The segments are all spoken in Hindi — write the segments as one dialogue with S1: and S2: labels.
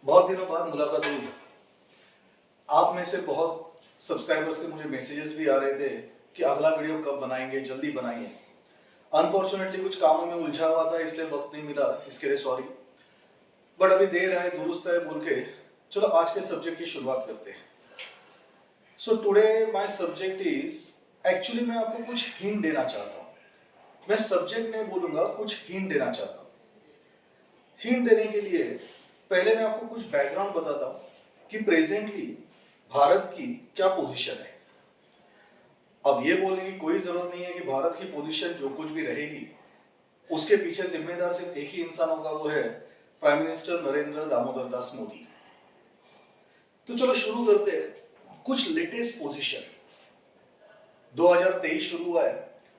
S1: बहुत दिनों बाद मुलाकात हुई। आप में से बहुत सब्सक्राइबर्स के मुझे मैसेजेस भी आ रहे थे कि अगला वीडियो कब बनाएंगे, जल्दी बनाइए। अनफॉर्चुनेटली कुछ कामों में उलझा हुआ था, इसलिए वक्त नहीं मिला, इसके लिए सॉरी। बट अभी देर है दुरुस्त है बोल के चलो आज के सब्जेक्ट की शुरुआत करते हैं। So today my subject is, actually मैं आपको कुछ हिंट देना चाहता हूँ। मैं सब्जेक्ट नहीं बोलूंगा, कुछ हिंट देना चाहता हूँ। हिंट देने के लिए पहले मैं आपको कुछ बैकग्राउंड बताता हूँ कि प्रेजेंटली भारत की क्या पोजीशन है। अब ये बोलने की कोई जरूरत नहीं है कि भारत की पोजीशन जो कुछ भी रहेगी उसके पीछे जिम्मेदार सिर्फ एक ही इंसान होगा, वो है प्राइम मिनिस्टर नरेंद्र दामोदर दास मोदी। तो चलो शुरू करते हैं। कुछ लेटेस्ट पोजीशन 2023 शुरू हुआ है,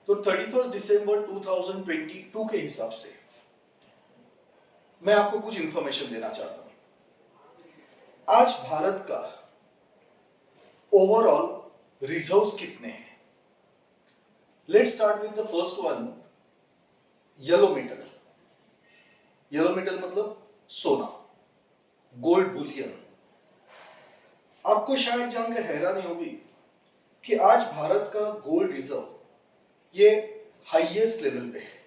S1: तो 31 दिसंबर 2022 के हिसाब से मैं आपको कुछ इंफॉर्मेशन देना चाहता हूं। आज भारत का ओवरऑल रिजर्व्स कितने हैं? Let's start with the first one, yellow metal. Yellow metal मतलब सोना, गोल्ड बुलियन। आपको शायद जानकर हैरानी होगी कि आज भारत का गोल्ड रिजर्व ये हाईएस्ट लेवल पे है।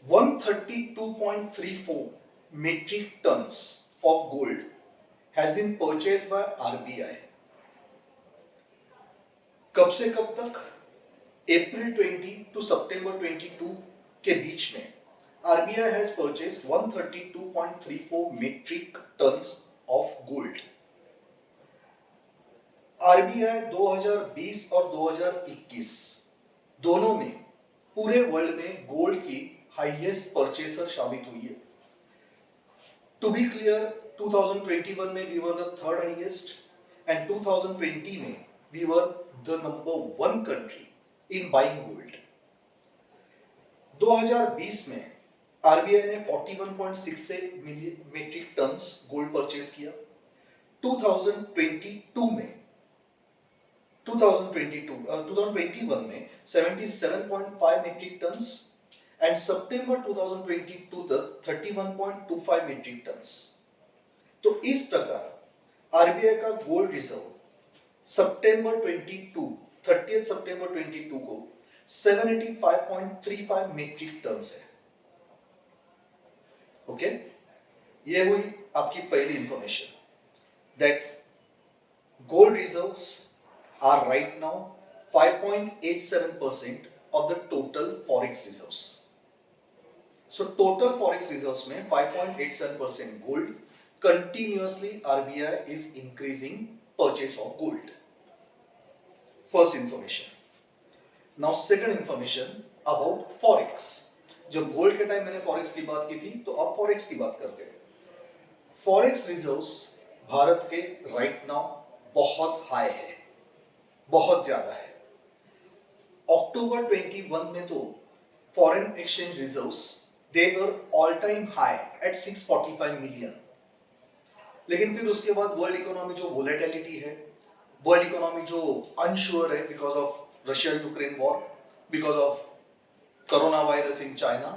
S1: 132.34 metric tons of gold has been purchased by RBI. कब से कब तक? अप्रैल 20 टू सितंबर 22 के बीच में RBI has purchased 132.34 metric tons of gold. RBI 2020 और 2021 दोनों में पूरे वर्ल्ड में गोल्ड की हाईएस्ट परचेसर साबित हुई है। टू बी क्लियर, 2021 में we were the third highest and 2020 में we were the number 1 country in buying gold. 2020 में आरबीआई ने 41.68 million metric tons gold purchase किया। 2021 में 77.5 metric tons and September 2022 तक 31.25 metric tons। तो इस प्रकार आरबीआई का गोल्ड रिजर्व सितंबर 30 सितंबर 22 को 785.35 metric tons है। ओके, ये हुई आपकी पहली information that gold reserves are right now 5.87% of the total forex reserves. So total forex reserves में 5.87% gold, continuously RBI is increasing purchase of gold. First information. Now second information about forex. जब गोल्ड के टाइम मैंने फॉरेक्स की बात की थी, तो अब फॉरेक्स की बात करते हैं। फॉरेक्स रिजर्व्स भारत के राइट नाउ बहुत हाई है, बहुत ज्यादा है। अक्टूबर 21 में तो foreign exchange reserves they were all time high at 645 million. लेकिन फिर उसके बाद वर्ल्ड इकोनॉमी जो वोलेटिलिटी है, वर्ल्ड इकोनॉमी जो अनश्योर है because of Russia Ukraine war, because of corona virus in China,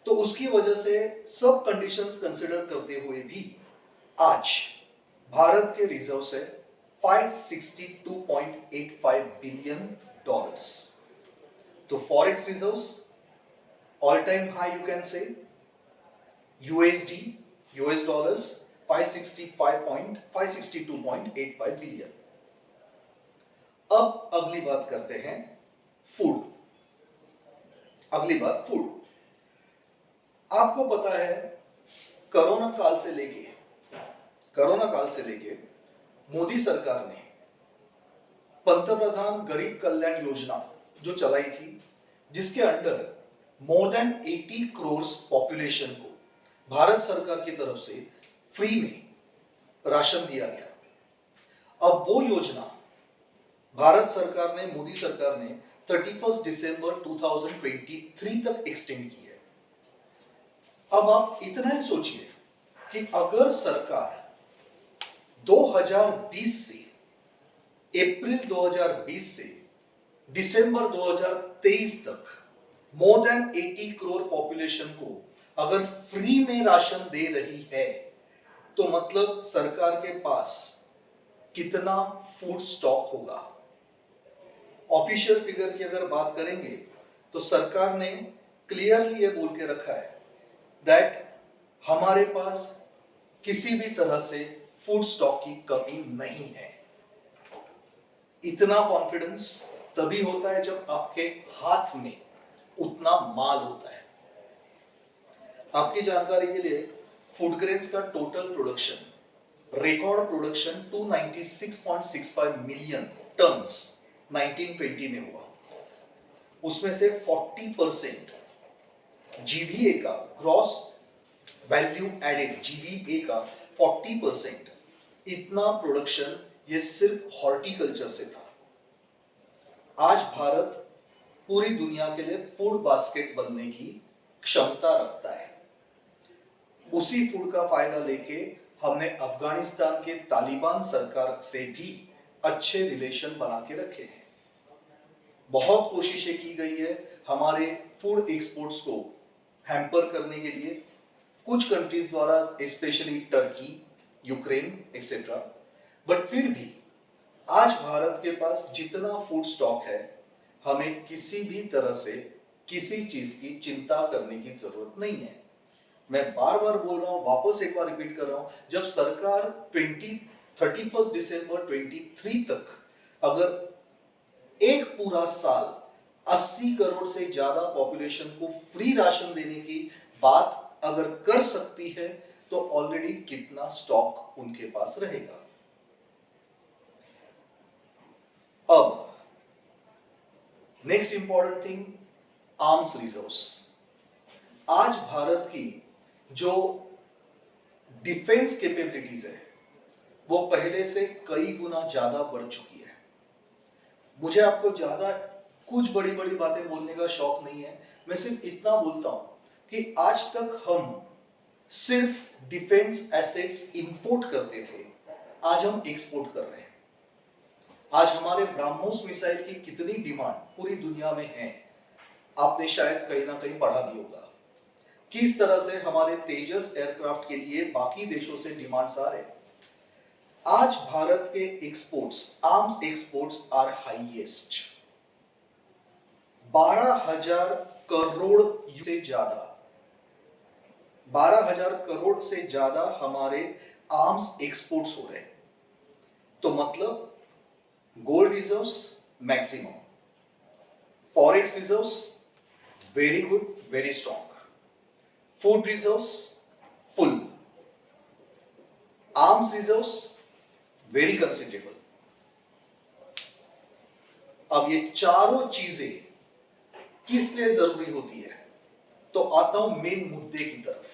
S1: तो उसकी वजह से सब कंडीशंस कंसिडर करते हुए भी आज भारत के रिजर्व से 562.85 बिलियन डॉलर्स। तो forex reserves all time high, you can say US dollars 562.85 billion. अब अगली बात करते हैं फूड। अगली बात फूड। आपको पता है कोरोना काल से लेके मोदी सरकार ने पंतप्रधान गरीब कल्याण योजना जो चलाई थी, जिसके under more than 80 crore population को भारत सरकार की तरफ से फ्री में राशन दिया गया। अब वो योजना भारत सरकार ने, मोदी सरकार ने 31 दिसंबर 2023 तक एक्सटेंड की है। अब आप इतना ही सोचिए कि अगर सरकार 2020 से, अप्रैल 2020 से दिसंबर 2023 तक मोर देन 80 करोड़ पॉपुलेशन को अगर फ्री में राशन दे रही है तो मतलब सरकार के पास कितना फूड स्टॉक होगा। ऑफिशियल फिगर की अगर बात करेंगे तो सरकार ने क्लियरली ये बोल के रखा है दैट हमारे पास किसी भी तरह से फूड स्टॉक की कमी नहीं है। इतना कॉन्फिडेंस तभी होता है जब आपके हाथ में उतना माल होता है। आपकी जानकारी के लिए फूड ग्रेन्स का total production record production 296.65 million turns 1920 में हुआ। उसमें से 40% जीवीए का ग्रॉस वैल्यू एडेड जीवीए का 40% इतना प्रोडक्शन ये सिर्फ हॉर्टिकल्चर से था। आज भारत पूरी दुनिया के लिए फूड बास्केट बनने की क्षमता रखता है। उसी फूड का फायदा लेके हमने अफगानिस्तान के तालिबान सरकार से भी अच्छे रिलेशन बना के रखे हैं। बहुत कोशिशें की गई है हमारे फूड एक्सपोर्ट्स को हैम्पर करने के लिए कुछ कंट्रीज द्वारा, specially Turkey, Ukraine etcetera. But फिर भी आज भारत के पास जितना फूड स्टॉक है, हमें किसी भी तरह से किसी चीज की चिंता करने की जरूरत नहीं है। मैं बार बार बोल रहा हूं, वापस एक बार रिपीट कर रहा हूं, जब सरकार 31 दिसंबर 23 तक अगर एक पूरा साल 80 करोड़ से ज्यादा पॉपुलेशन को फ्री राशन देने की बात अगर कर सकती है तो ऑलरेडी कितना स्टॉक उनके पास रहेगा। अब next important thing, arms reserves. आज भारत की जो डिफेंस कैपेबिलिटीज है वो पहले से कई गुना ज्यादा बढ़ चुकी है। मुझे आपको ज्यादा कुछ बड़ी बड़ी बातें बोलने का शौक नहीं है, मैं सिर्फ इतना बोलता हूं कि आज तक हम सिर्फ डिफेंस एसेट्स इंपोर्ट करते थे, आज हम एक्सपोर्ट कर रहे हैं। आज हमारे ब्रह्मोस मिसाइल की कितनी डिमांड पूरी दुनिया में है, आपने शायद कहीं ना कहीं पढ़ा भी होगा। किस तरह से हमारे तेजस एयरक्राफ्ट के लिए बाकी देशों से डिमांड्स आ रहे हैं। आज भारत के exports, arms exports are highest. 12,000 crore से ज्यादा 12,000 करोड़ से ज्यादा हमारे आर्म्स एक्सपोर्ट्स हो रहे हैं। तो मतलब gold reserves maximum, forex reserves very good, very strong, food reserves full, arms reserves very considerable. अब ये चारों चीजें किस लिए जरूरी होती है, तो आता हूं मेन मुद्दे की तरफ।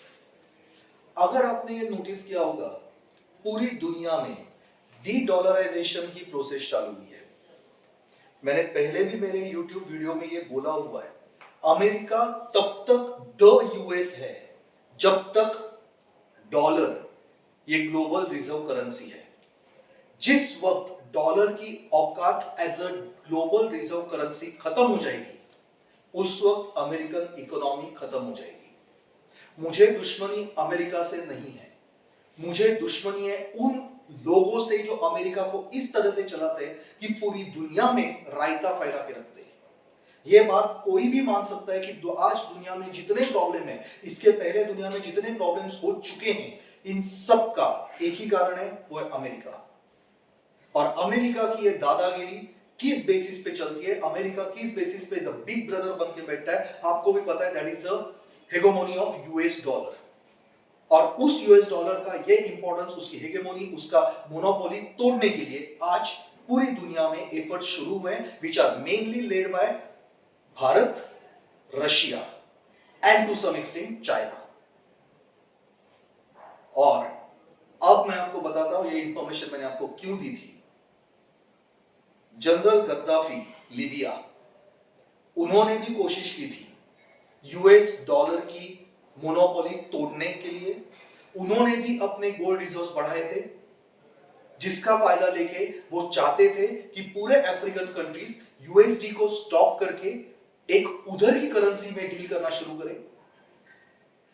S1: अगर आपने ये नोटिस किया होगा, पूरी दुनिया में डी-डॉलराइजेशन की प्रोसेस चालू हुई है। मैंने पहले भी मेरे YouTube वीडियो में ये बोला हुआ है, अमेरिका तब तक द यूएस है जब तक डॉलर ये ग्लोबल रिजर्व करेंसी है। जिस वक्त डॉलर की औकात as a global reserve currency खत्म हो जाएगी, उस वक्त अमेरिकन इकोनॉमी खत्म हो जाएगी। मुझे दुश्मनी अमेरिका से नहीं है, मुझे दुश्मनी है उन लोगों से जो अमेरिका को इस तरह से चलाते हैं कि पूरी दुनिया में रायता फैला के रखते हैं। यह बात कोई भी मान सकता है कि आज दुनिया में जितने प्रॉब्लम है, इसके पहले दुनिया में जितने प्रॉब्लम्स हो चुके हैं, इन सब का एक ही कारण है, वो है अमेरिका। और अमेरिका की ये दादागिरी किस बेसिस पे चलती है, अमेरिका किस बेसिस पे द बिग ब्रदर बन के बैठता है, आपको भी पता है, that is the hegemony of US dollar. और उस यूएस डॉलर का ये इंपॉर्टेंस, उसकी हेगेमोनी, उसका मोनोपोली तोड़ने के लिए आज पूरी दुनिया में एफर्ट शुरू हुए हैं, which are mainly led by Bharat, Russia and to some extent China. और अब मैं आपको बताता हूं ये इंफॉर्मेशन मैंने आपको क्यों दी थी। जनरल गद्दाफी लीबिया, उन्होंने भी कोशिश की थी यूएस डॉलर की मोनोपोली तोड़ने के लिए। उन्होंने भी अपने गोल्ड रिजर्व्स बढ़ाए थे, जिसका फायदा लेके वो चाहते थे कि पूरे अफ्रीकन कंट्रीज यूएसडी को स्टॉप करके एक उधर की करेंसी में डील करना शुरू करें।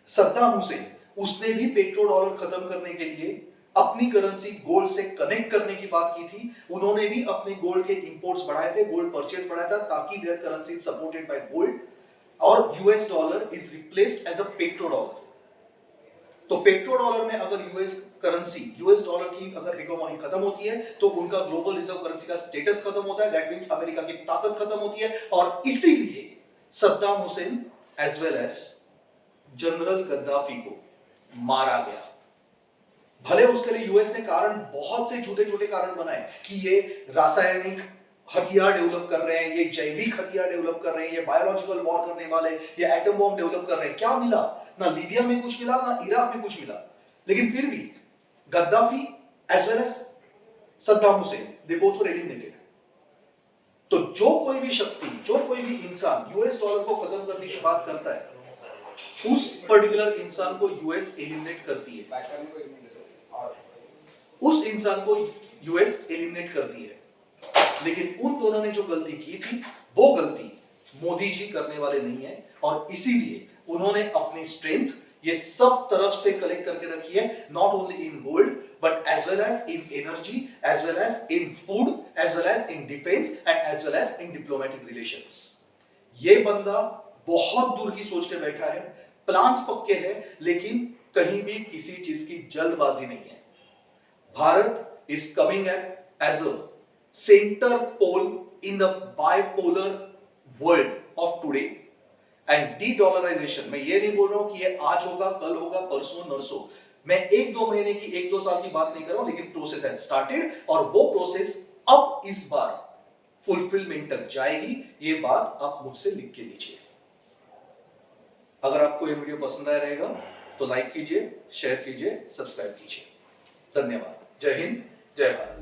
S1: सद्दाम हुसैन, उसने भी पेट्रो डॉलर खत्म करने के लिए अपनी करेंसी गोल्ड से कनेक्ट करने की बात की थी। उन्होंने भी अपने गोल्ड के इंपोर्ट्स बढ़ाए थे, गोल्ड परचेज बढ़ाया था ताकि their currency supported by gold, और US dollar is replaced as a petro dollar. तो पेट्रो डॉलर में अगर यूएस करेंसी, यूएस डॉलर की अगर हेगेमोनी खत्म होती है तो उनका ग्लोबल रिजर्व करेंसी का स्टेटस खत्म होता है। दैट मींस अमेरिका की ताकत खत्म होती है, और इसीलिए Saddam Hussein as well as general Gaddafi को मारा गया। भले उसके लिए यूएस ने कारण, बहुत से छोटे छोटे कारण बनाए कि ये रासायनिक हथियार डेवलप कर रहे हैं, ये जैविक हथियार डेवलप कर रहे हैं, ये बायोलॉजिकल वॉर करने वाले, ये एटम बॉम्ब डेवलप कर रहे हैं। क्या मिला? ना लीबिया में कुछ मिला, ना इराक में कुछ मिला। लेकिन फिर भी Gaddafi as well as Saddam Hussein, they both were eliminated. तो जो कोई भी शक्ति, जो कोई भी इंसान यूएस डॉलर को खत्म करने की बात करता है, उस पर्टिकुलर इंसान को यूएस एलिमिनेट करती है, उस इंसान को यूएस एलिमिनेट करती है। लेकिन उन दोनों ने जो गलती की थी, वो गलती मोदी जी करने वाले नहीं है, और इसीलिए उन्होंने अपनी स्ट्रेंथ ये सब तरफ से कलेक्ट करके रखी है, not only in gold but as well as in energy, as well as in food, as well as in defence and as well as in diplomatic relations. ये बंदा बहुत दूर की सोच के बैठा है, प्लान्स पक्के हैं, लेकिन कहीं भी किसी चीज की जल्दबाजी नहीं है। Bharat is coming up as a center pole in the bipolar world of today, and de-dollarization, मैं ये नहीं बोल रहा हूं कि ये आज होगा, कल होगा, परसों नरसों, मैं एक दो महीने की, एक दो साल की बात नहीं कर रहा हूं, लेकिन प्रोसेस है स्टार्टेड, और वो प्रोसेस अब इस बार फुलफिलमेंट तक जाएगी। ये बात आप मुझसे लिख के लीजिए। अगर आपको ये वीडियो पसंद आया रहेगा तो लाइक कीजिए, शेयर कीजिए, सब्सक्राइब कीजिए। धन्यवाद। जय हिंद, जय भारत।